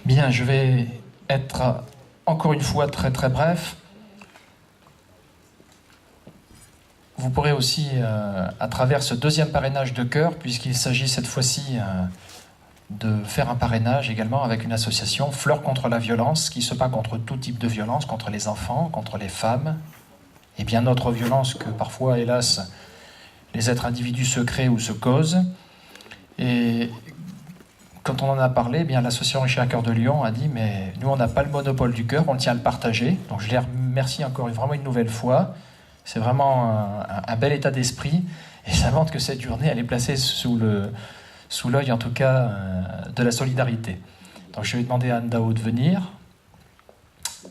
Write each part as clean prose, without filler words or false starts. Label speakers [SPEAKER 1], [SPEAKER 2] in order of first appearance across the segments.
[SPEAKER 1] Bien, je vais être encore une fois très très bref. Vous pourrez aussi, à travers ce deuxième parrainage de cœur, puisqu'il s'agit cette fois-ci de faire un parrainage également avec une association, Fleurs contre la violence, qui se bat contre tout type de violence, contre les enfants, contre les femmes, et bien d'autres violences que parfois, hélas, les êtres individus se créent ou se causent. Et quand on en a parlé, eh bien l'association Richard Cœur de Lion a dit mais nous on n'a pas le monopole du cœur, on tient à le partager. Donc je les remercie encore vraiment une nouvelle fois. C'est vraiment un bel état d'esprit et ça montre que cette journée elle est placée sous l'œil en tout cas de la solidarité. Donc je vais demander à Anne Dao de venir.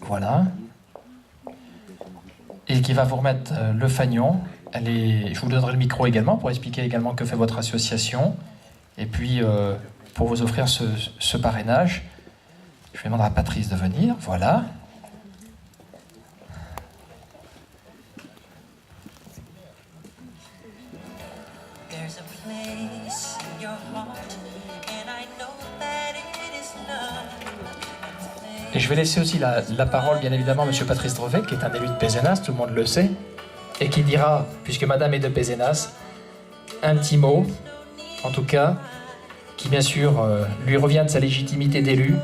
[SPEAKER 1] Voilà. Et qui va vous remettre le fanion. Je vous donnerai le micro également pour expliquer également que fait votre association. Et puis pour vous offrir ce parrainage, je vais demander à Patrice de venir. Voilà. Et je vais laisser aussi la parole, bien évidemment, à M. Patrice Drevet, qui est un élu de Pézenas, tout le monde le sait, et qui dira, puisque Madame est de Pézenas, un petit mot, en tout cas, qui bien sûr lui revient de sa légitimité d'élu,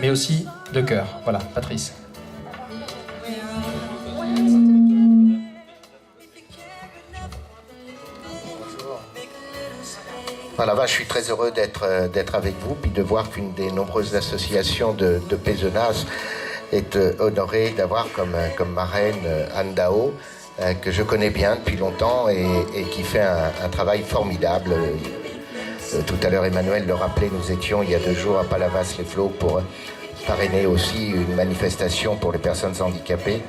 [SPEAKER 1] mais aussi de cœur. Voilà, Patrice.
[SPEAKER 2] Voilà, je suis très heureux d'être avec vous, puis de voir qu'une des nombreuses associations de Pézenas est honorée d'avoir comme marraine Anne Dao, que je connais bien depuis longtemps et qui fait un travail formidable. Tout à l'heure, Emmanuel le rappelait, nous étions il y a 2 jours à Palavas-les-Flots pour parrainer aussi une manifestation pour les personnes handicapées.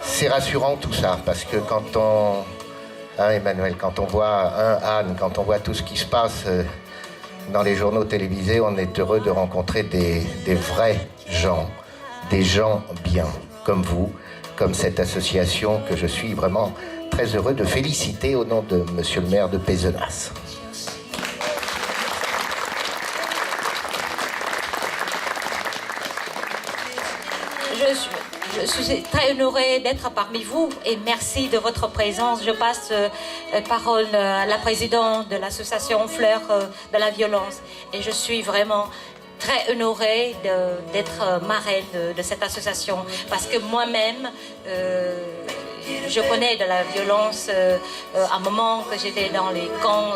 [SPEAKER 2] C'est rassurant tout ça, parce que quand on... Emmanuel, quand on voit Anne, quand on voit tout ce qui se passe dans les journaux télévisés, on est heureux de rencontrer des vrais gens, des gens bien, comme vous, comme cette association que je suis vraiment très heureux de féliciter au nom de Monsieur le maire de Pézenas.
[SPEAKER 3] Je suis très honorée d'être parmi vous et merci de votre présence. Je passe parole à la présidente de l'association Fleurs de la violence et je suis vraiment très honorée d'être marraine de cette association parce que moi-même, je connais de la violence à un moment que j'étais dans les camps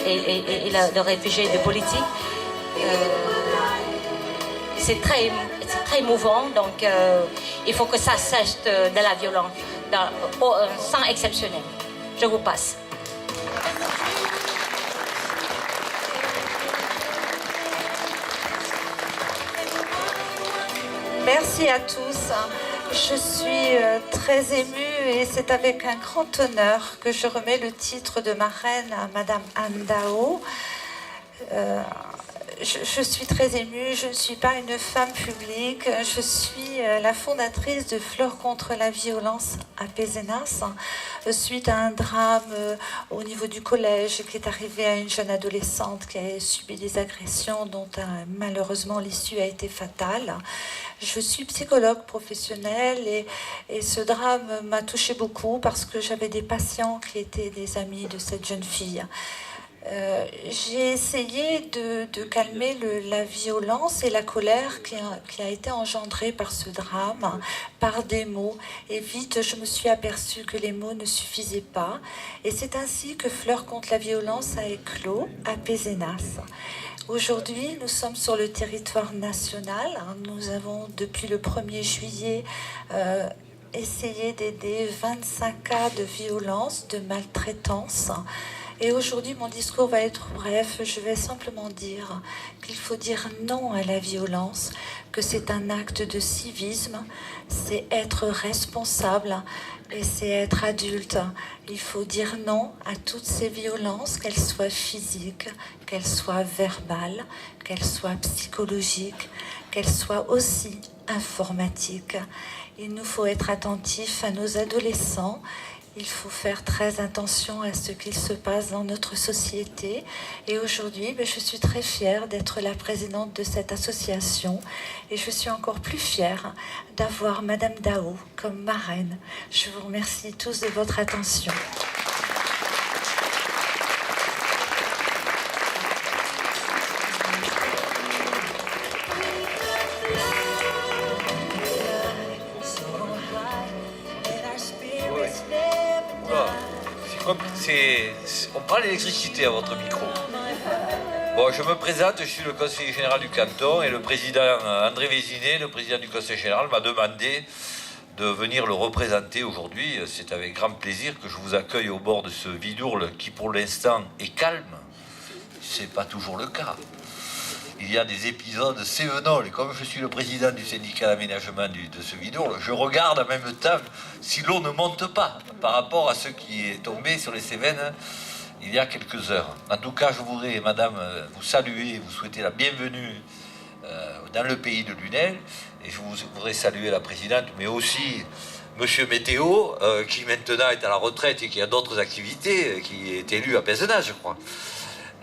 [SPEAKER 3] et de réfugiés de politique. C'est très émouvant, donc il faut que ça cesse de la violence, sans exceptionnel. Je vous passe.
[SPEAKER 4] Merci à tous. Je suis très émue et c'est avec un grand honneur que je remets le titre de marraine à Madame Anne Dao. Je suis très émue, je ne suis pas une femme publique, je suis la fondatrice de Fleurs contre la violence à Pézenas, suite à un drame au niveau du collège qui est arrivé à une jeune adolescente qui a subi des agressions dont malheureusement l'issue a été fatale. Je suis psychologue professionnelle et ce drame m'a touchée beaucoup parce que j'avais des patients qui étaient des amis de cette jeune fille. J'ai essayé de calmer la violence et la colère qui a été engendrée par ce drame, par des mots. Et vite, je me suis aperçue que les mots ne suffisaient pas. Et c'est ainsi que Fleurs contre la violence a éclos à Pézenas. Aujourd'hui, nous sommes sur le territoire national. Nous avons, depuis le 1er juillet, essayé d'aider 25 cas de violence, de maltraitance. Et aujourd'hui, mon discours va être bref. Je vais simplement dire qu'il faut dire non à la violence, que c'est un acte de civisme, c'est être responsable et c'est être adulte. Il faut dire non à toutes ces violences, qu'elles soient physiques, qu'elles soient verbales, qu'elles soient psychologiques, qu'elles soient aussi informatiques. Il nous faut être attentifs à nos adolescents il faut faire très attention à ce qu'il se passe dans notre société. Et aujourd'hui, je suis très fière d'être la présidente de cette association. Et je suis encore plus fière d'avoir Madame Dao comme marraine. Je vous remercie tous de votre attention.
[SPEAKER 5] On parle d'électricité à votre micro. Bon, je me présente, je suis le conseiller général du canton et le président André Vézinet, le président du conseil général, m'a demandé de venir le représenter aujourd'hui. C'est avec grand plaisir que je vous accueille au bord de ce Vidourle qui pour l'instant est calme. C'est pas toujours le cas. Il y a des épisodes sévenols, et comme je suis le président du syndicat d'aménagement de ce Vidourle, je regarde en même temps si l'eau ne monte pas par rapport à ce qui est tombé sur les Cévennes il y a quelques heures. En tout cas, je voudrais, madame, vous saluer, vous souhaiter la bienvenue dans le pays de Lunel, et je voudrais saluer la présidente, mais aussi monsieur Météo, qui maintenant est à la retraite et qui a d'autres activités, qui est élu à Pézenas, je crois.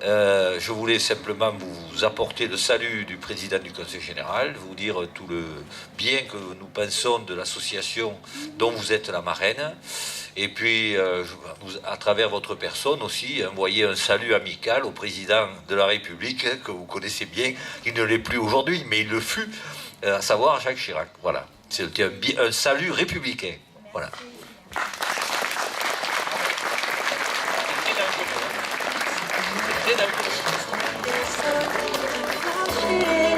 [SPEAKER 5] Je voulais simplement vous apporter le salut du président du conseil général, vous dire tout le bien que nous pensons de l'association dont vous êtes la marraine, et puis à travers votre personne aussi envoyer un salut amical au président de la République que vous connaissez bien, qui ne l'est plus aujourd'hui, mais il le fut, à savoir Jacques Chirac. Voilà, c'était un salut républicain. Voilà.
[SPEAKER 6] Thank you.